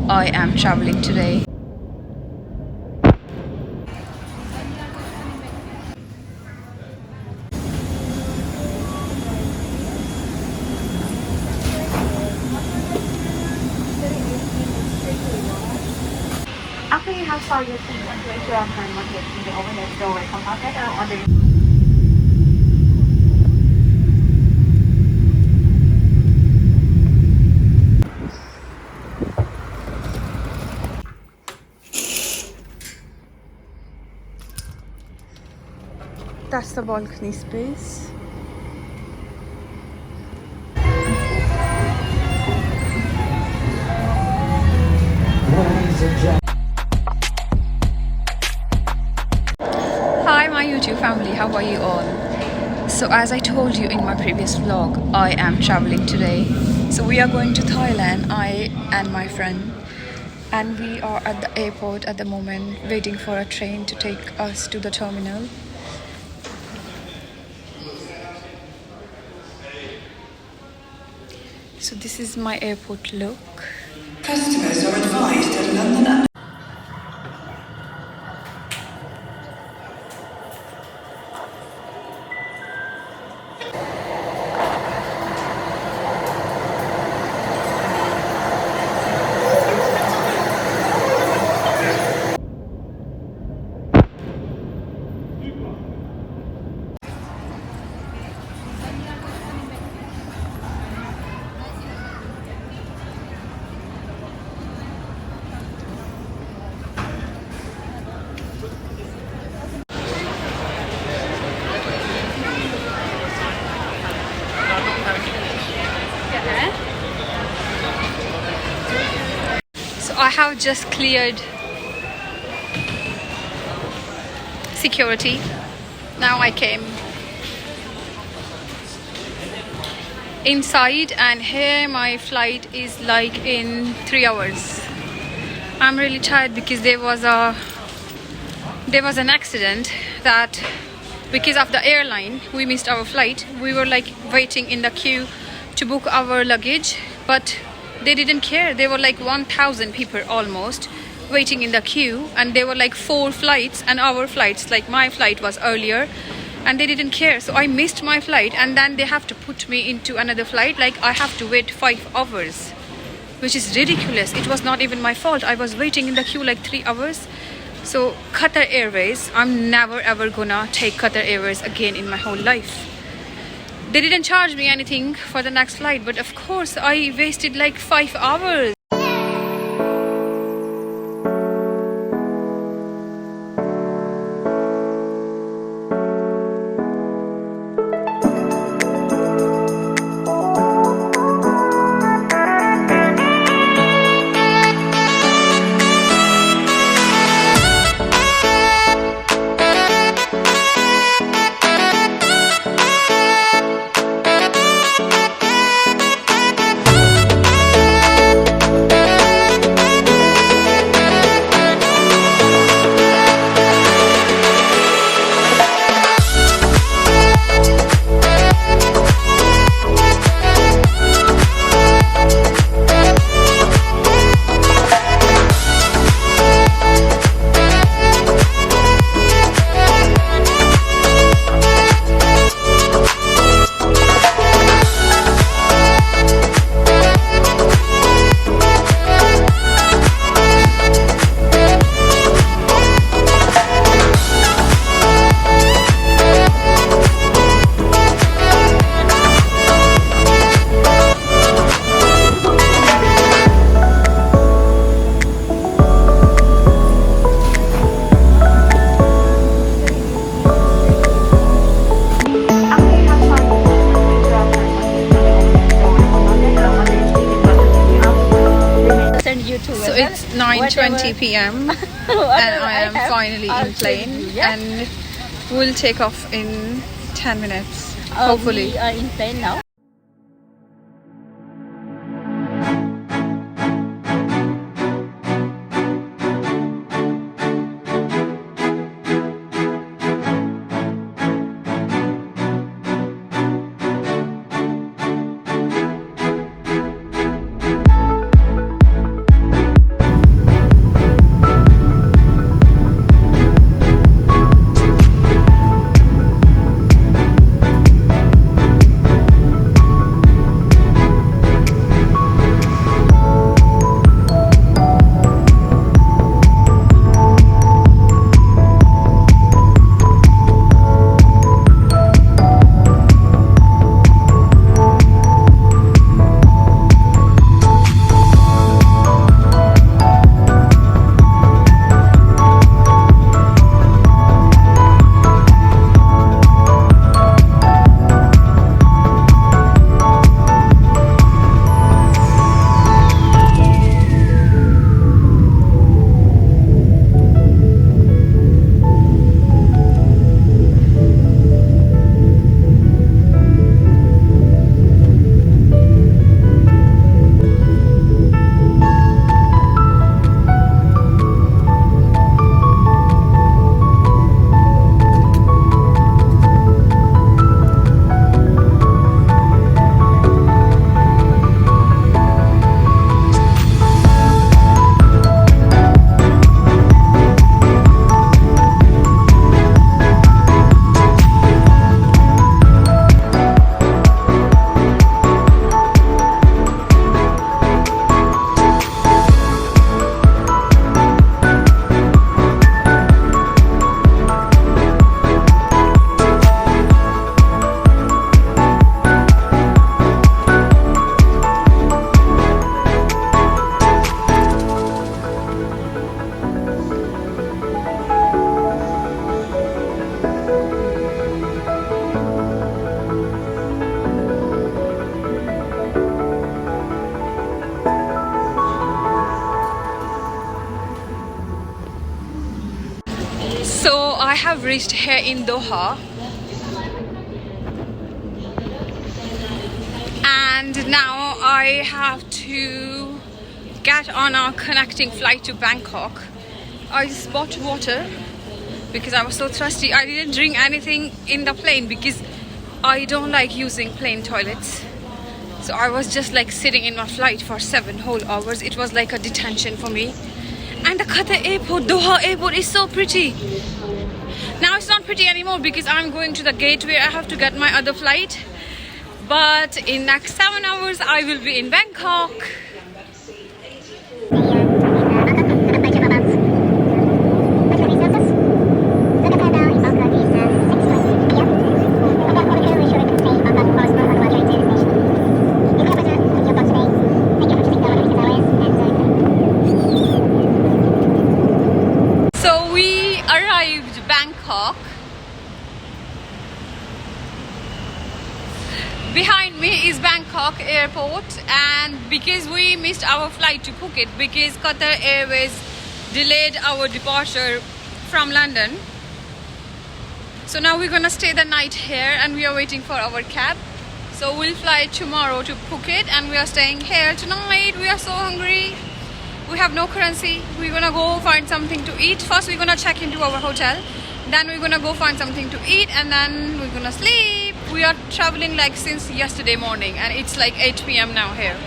I am traveling today. After you have started your seat, place your hand in the overhead doorway compartment or on the That's the balcony space. Hi my YouTube family, how are you all? So as I told you in my previous vlog, I am traveling today. So we are going to Thailand, I and my friend. And we are at the airport at the moment, waiting for a train to take us to the terminal. So this is my airport look. Customers are advised that London. So I have just cleared security. Now I came inside and here my flight is like in 3 hours. I'm really tired because there was an accident that because of the airline we missed our flight. We were like waiting in the queue to book our luggage, but they didn't care. There were like 1,000 people almost waiting in the queue, and there were like 4 flights, and our flights, like my flight was earlier, and they didn't care. So I missed my flight, and then they have to put me into another flight. Like I have to wait 5 hours, which is ridiculous. It was not even my fault. I was waiting in the queue like 3 hours. So Qatar Airways, I'm never ever gonna take Qatar Airways again in my whole life. They didn't charge me anything for the next flight, but of course I wasted like 5 hours. So it's 9:20 p.m. and I am finally in plane, and we'll take off in 10 minutes, hopefully. We are in plane now. So I have reached here in Doha, and now I have to get on a connecting flight to Bangkok. I just bought water because I was so thirsty. I didn't drink anything in the plane because I don't like using plane toilets. So I was just like sitting in my flight for 7 whole hours. It was like a detention for me. And the Qatar airport, Doha airport is so pretty. Now it's not pretty anymore because I'm going to the gate where I have to get my other flight. But in next 7 hours I will be in Bangkok. Bangkok. Behind me is Bangkok airport, and because we missed our flight to Phuket because Qatar Airways delayed our departure from London, so now we're gonna stay the night here and we are waiting for our cab. So we'll fly tomorrow to Phuket and we are staying here tonight. We are so hungry. We have no currency. We're gonna go find something to eat. First we're gonna check into our hotel, then we're gonna go find something to eat, and then we're gonna sleep. We are traveling like since yesterday morning and it's like 8 p.m. now here.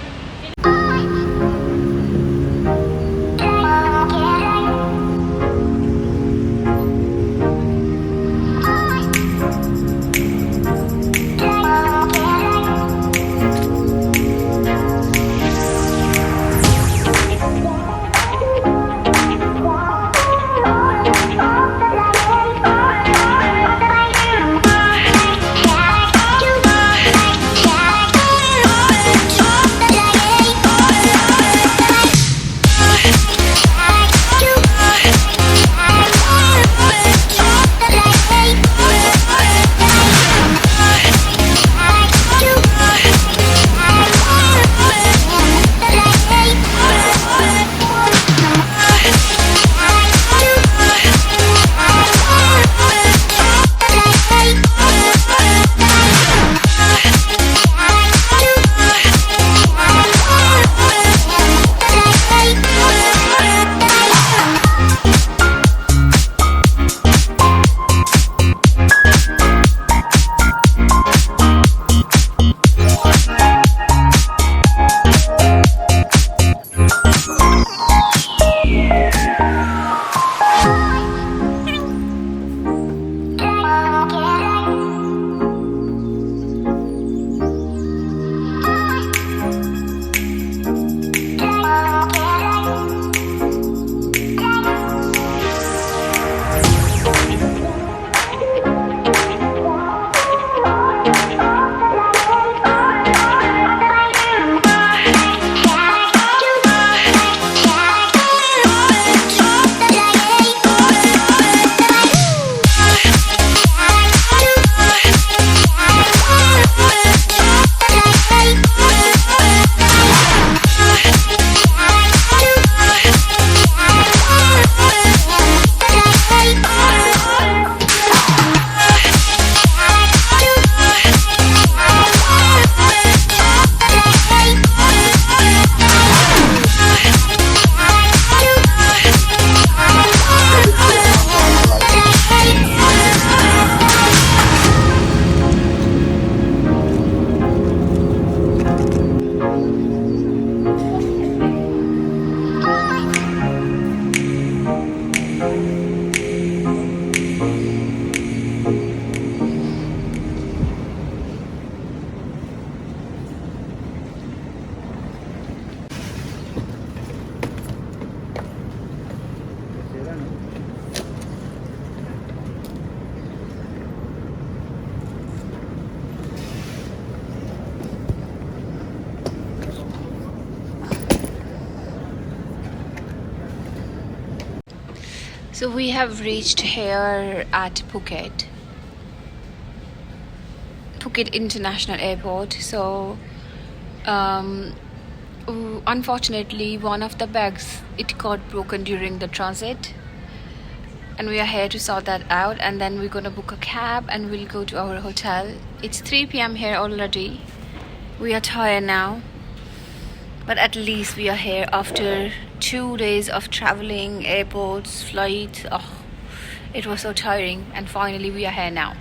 So we have reached here at Phuket International Airport. So unfortunately one of the bags, it got broken during the transit, and we are here to sort that out, and then we're gonna book a cab and we'll go to our hotel. It's 3 p.m. here already. We are tired now, but at least we are here after 2 days of traveling, airports, flights. Oh, it was so tiring, and finally we are here now.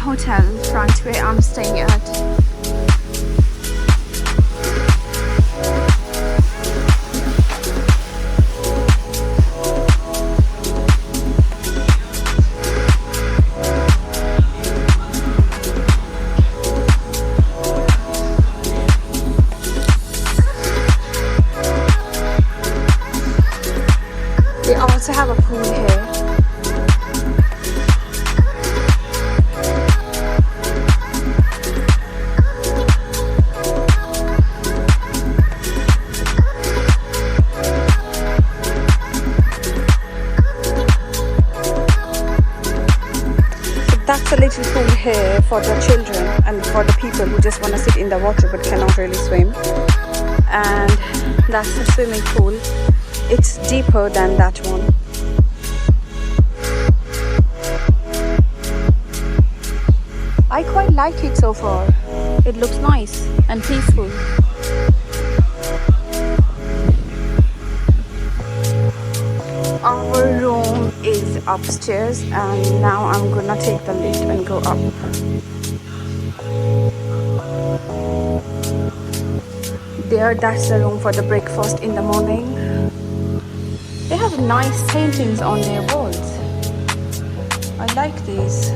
Hotel front where I'm staying at. They also have a pool here. That's a little pool here for the children and for the people who just want to sit in the water but cannot really swim. And that's the swimming pool. It's deeper than that one. I quite like it so far. It looks nice and peaceful. Our room is upstairs, and now I'm gonna take the lift and go up. There, that's the room for the breakfast in the morning. They have nice paintings on their walls. I like these.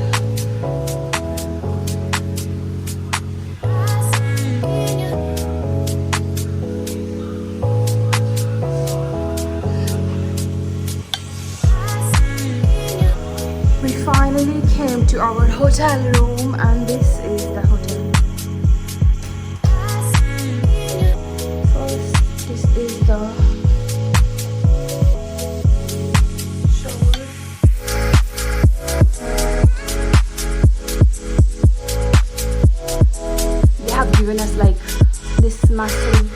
We finally came to our hotel room, and this is the hotel. First, this is the shower. They have given us like this massive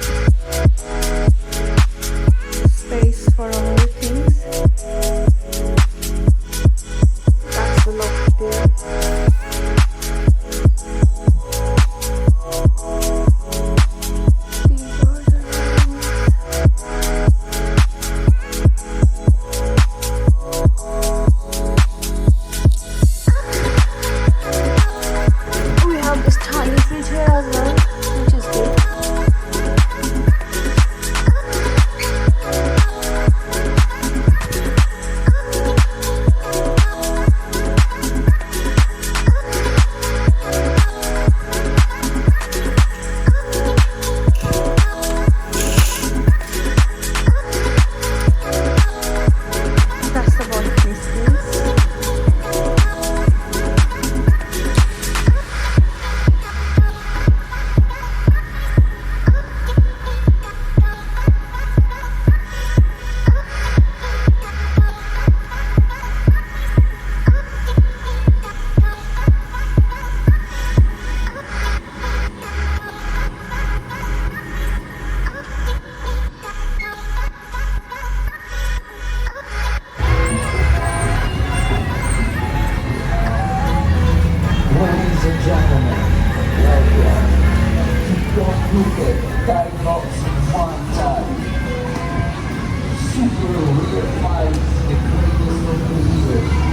space for our things. We have this tiny fridge here as well, which is good. stupid diagnosed one time. Super real life, the greatest of the year.